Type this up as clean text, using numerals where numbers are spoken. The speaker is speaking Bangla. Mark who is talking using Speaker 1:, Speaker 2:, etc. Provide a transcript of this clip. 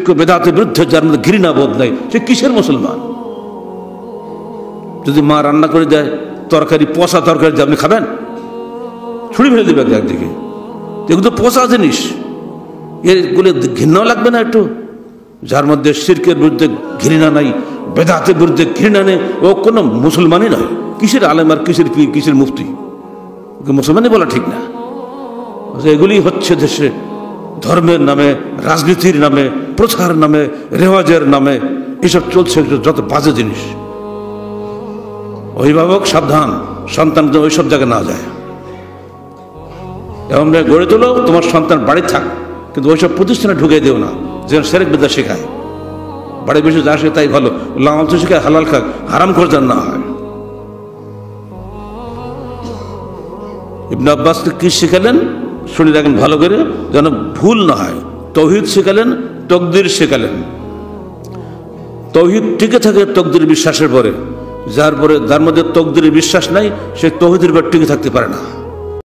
Speaker 1: শিরক বেদাতের বিরুদ্ধে যার মধ্যে ঘৃণা বোধ নাই, সে কিসের মুসলমান? যদি মা রান্না করে দেয় তরকারি, পচা তরকারি, আপনি খাবেন? ছুরি ফেলে দেবে একদিকে। এগুলো তো পচা জিনিস, এগুলো ঘৃণাও লাগবে না একটু? যার মধ্যে শিরকের বিরুদ্ধে ঘৃণা নাই, বেদাতের বিরুদ্ধে ঘৃণা নেই, ও কোনো মুসলমানই নয়। কিসের আলেম আর কিসের পীর, কিসের মুফতি? ওকে মুসলমানই বলা ঠিক না। এগুলি হচ্ছে দেশে ধর্মের নামে, রাজনীতির নামে, প্রথার নামে, রেওয়াজের নামে এসব চলছে, যত বাজে জিনিস। অভিভাবক সাবধান, সন্তান ওইসব জায়গায় না যায়। এবং গড়ে তোলো, তোমার সন্তান বাড়ি থাক, কিন্তু ওইসব প্রতিষ্ঠানে ঢুকে দিও না যেন শিরক বিদআত শেখায়। বাড়ি বেশি যা শেখে তাই ভালো, লামাল তো শেখায় হালাল খাক, হারাম করে যেন না হয়। ইবনে আব্বাস কি শিখালেন শুনে রাখেন ভালো করে, যেন ভুল না হয়। তৌহিদ শেখালেন, তকদির শেখালেন। তৌহিদ টিকে থাকে তকদির বিশ্বাসের পরে, যার মধ্যে তকদিরের বিশ্বাস নাই, সে তৌহিদের উপর টিকে থাকতে পারে না।